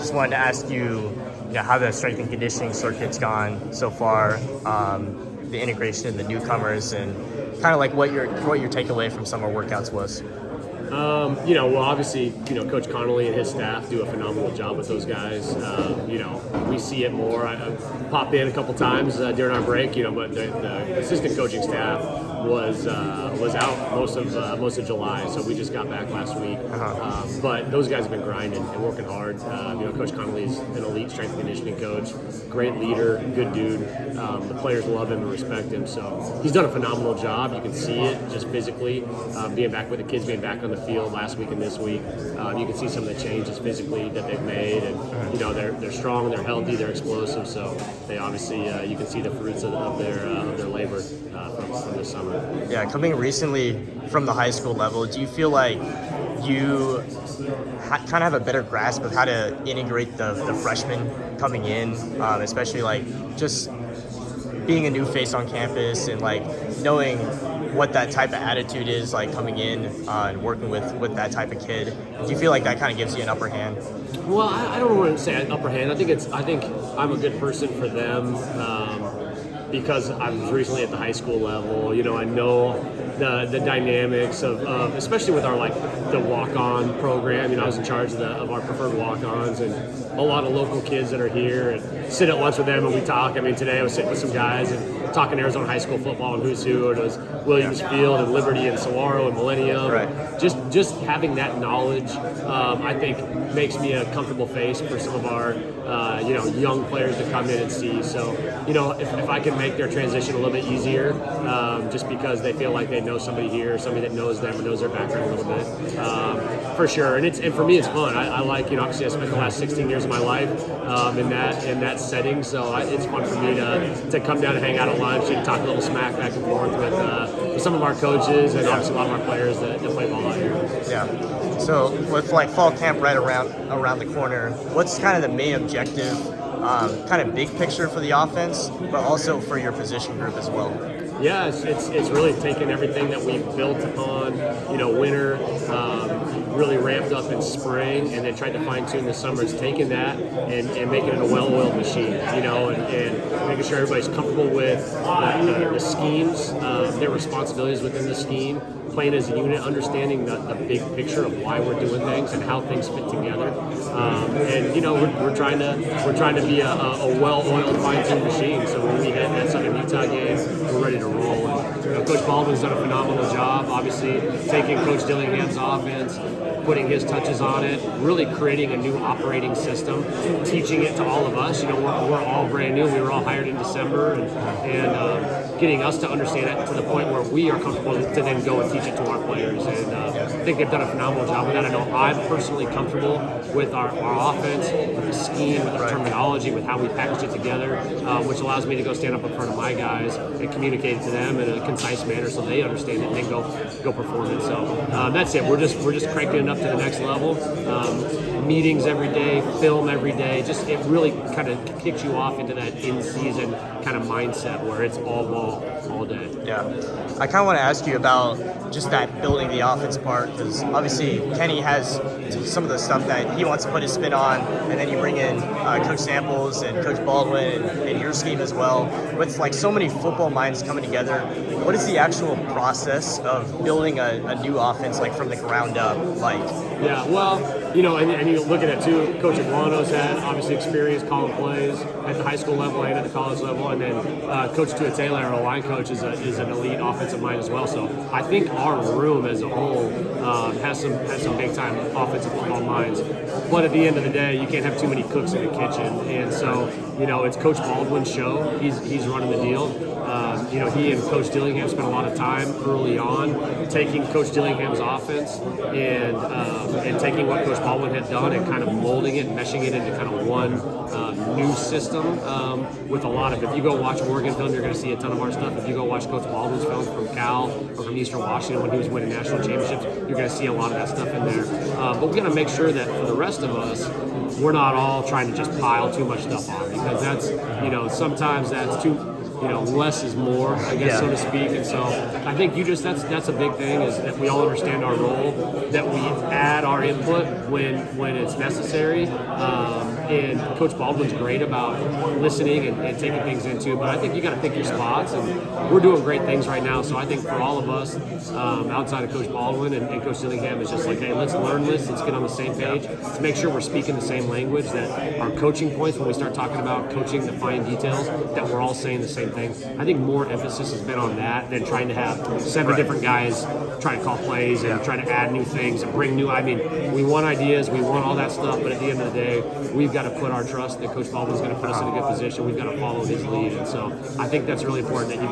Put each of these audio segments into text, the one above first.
just wanted to ask you, how the strength and conditioning circuit's gone so far, the integration of the newcomers, and kind of like what your takeaway from summer workouts was. Well, obviously, Coach Connolly and his staff do a phenomenal job with those guys. We see it more. I popped in a couple times during our break, but the assistant coaching staff was out most of July, so we just got back last week. But those guys have been grinding and working hard. Coach Connolly's an elite strength and conditioning coach, great leader, good dude. The players love him and respect him, so he's done a phenomenal job. You can see it just physically, being back with the kids, being back on the field last week and this week. You can see some of the changes physically that they've made, and they're strong, they're healthy, they're explosive. So they obviously you can see the fruits of their labor from this summer. Yeah, coming recently from the high school level, do you feel like you kind of have a better grasp of how to integrate the freshmen coming in, especially like just being a new face on campus and like knowing what that type of attitude is like coming in and working with that type of kid? Do you feel like that kind of gives you an upper hand? Well, I don't want to say an upper hand. I think I'm a good person for them because I was recently at the high school level. I know the dynamics of especially with our the walk-on program. I was in charge of our preferred walk-ons, and a lot of local kids that are here, and sit at lunch with them and we talk. I mean, today I was sitting with some guys and talking Arizona high school football and who's who, and it was Williams Field and Liberty and Saguaro and Millennium. Right. Just having that knowledge, I think, makes me a comfortable face for some of our young players to come in and see. So if I can make their transition a little bit easier, just because they feel like they know somebody here, somebody that knows them or knows their background a little bit, for sure. And for me, it's fun. I like, obviously I spent the last 16 years of my life in that setting, so it's fun for me to come down and hang out at lunch and talk a little smack back and forth with some of our coaches and obviously a lot of our players that play ball out here. Yeah. So with fall camp right around the corner, what's kind of the main objective, kind of big picture for the offense, but also for your position group as well? Yeah, it's really taken everything that we've built upon, winter, really ramped up in spring, and then tried to fine tune this summer. It's taking that and making it a well-oiled machine, and making sure everybody's comfortable with the schemes, their responsibilities within the scheme, playing as a unit, understanding the big picture of why we're doing things and how things fit together. We're trying to be a well-oiled, fine-tuned machine. So when we hit that Southern Utah game, we're ready to roll. And, Coach Baldwin's done a phenomenal job, obviously taking Coach Dillingham's offense, putting his touches on it, really creating a new operating system, teaching it to all of us. We're all brand new. We were all hired in December, and getting us to understand it to the point where we are comfortable to then go and teach it to our players. And I think they've done a phenomenal job with that. I know I'm personally comfortable with our offense, with the scheme, with the terminology, with how we package it together, which allows me to go stand up in front of my guys and communicate it to them in a concise manner so they understand it and then go perform it. So that's it. We're just cranking it up to the next level. Meetings every day, film every day. Just it really kind of kicks you off into that in-season kind of mindset where it's all ball all day. Yeah, I kind of want to ask you about just that building the offense part, because obviously Kenny has some of the stuff that he wants to put his spin on, and then you bring in Coach Samples and Coach Baldwin and your scheme as well. With so many football minds coming together, what is the actual process of building a new offense from the ground up like? Yeah, well, and you look at it too. Coach Iguano's had obviously experience calling plays at the high school level and at the college level, and then Coach Tua Taylor, our line coach, is an elite offensive mind as well. So I think our room as a whole has some big time offensive football minds. But at the end of the day, you can't have too many cooks in the kitchen, and so it's Coach Baldwin's show. He's running the deal. He and Coach Dillingham spent a lot of time early on taking Coach Dillingham's offense and taking what Coach Baldwin had done and kind of molding it, meshing it into kind of one new system with a lot of. If you go watch Oregon film, you're going to see a ton of our stuff. If you go watch Coach Baldwin's film from Cal or from Eastern Washington when he was winning national championships, you're going to see a lot of that stuff in there. But we got to make sure that for the rest of us, we're not all trying to just pile too much stuff on, because that's sometimes that's too. Less is more, I guess, so to speak. And so I think that's a big thing, is that we all understand our role, that we add our input when it's necessary, and Coach Baldwin's great about listening and taking things into. But I think you got to pick your spots, and we're doing great things right now. So I think for all of us, outside of Coach Baldwin and Coach Dillingham, it's just like, hey, let's learn this. Let's get on the same page. Let's make sure we're speaking the same language. That our coaching points, when we start talking about coaching the fine details, that we're all saying the same thing. I think more emphasis has been on that than trying to have 7 different guys trying to call plays and trying to add new things and bring new. I mean, we want ideas, we want all that stuff, but at the end of the day, we've got to put our trust that Coach Baldwin's going to put us in a good position. We've got to follow his lead, and so I think that's really important. That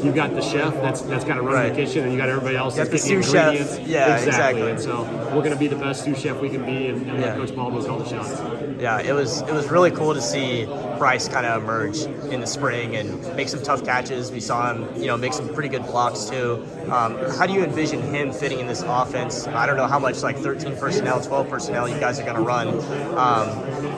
you've got the chef that's got to run the kitchen, and you got everybody else that's getting the ingredients. Chef. Yeah, exactly. And so we're going to be the best sous chef we can be, and let Coach Baldwin call the shots. Yeah, it was really cool to see Bryce kind of emerge in the spring and make some tough catches. We saw him, make some pretty good blocks too. How do you envision him fitting in this offense? I don't know how much 13 personnel, 12 personnel you guys are going to run,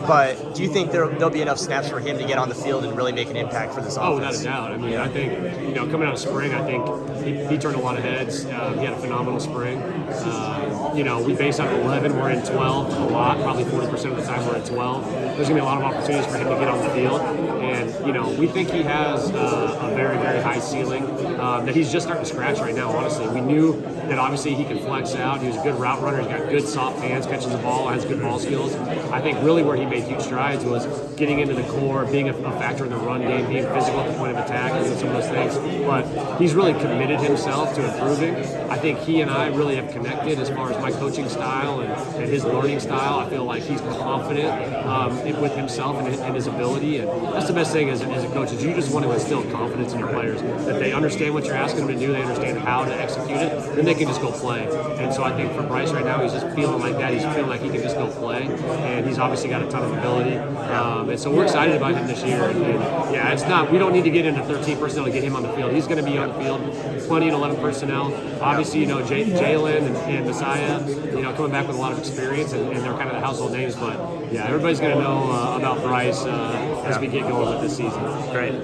but do you think there'll be enough snaps for him to get on the field and really make an impact for this offense? Oh, without a doubt. I mean, I think coming out of spring, I think he turned a lot of heads. He had a phenomenal spring. We base out of 11. We're in 12 a lot. Probably 40% of the time we're at 12. There's going to be a lot of opportunities for him to get on the field. And, we think he has a very, very high ceiling that he's just starting to scratch right now, honestly. We knew that obviously he can flex out. He was a good route runner. He's got good soft hands, catches the ball, has good ball skills. I think really where he made huge strides was getting into the core, being a factor in the run game, being physical at the point of attack, and some of those things. But he's really committed himself to improving. I think he and I really have connected as far as my coaching style and his learning style. I feel like he's confident with himself and his ability. And that's the best thing as a coach is you just want to instill confidence in your players, that they understand what you're asking them to do, they understand how to execute it, then they can just go play. And so I think for Bryce right now, he's just feeling like that. He's feeling like he can just go play, and he's obviously got a ton of ability. And so we're excited about him this year. And it's not. We don't need to get into 13 personnel to get him on the field. He's going to be on the field, plenty in 11 personnel. Obviously, Jalen and Messiah, coming back with a lot of experience, and they're kind of the household names. But everybody's going to know about Bryce as we get going with this season. Great.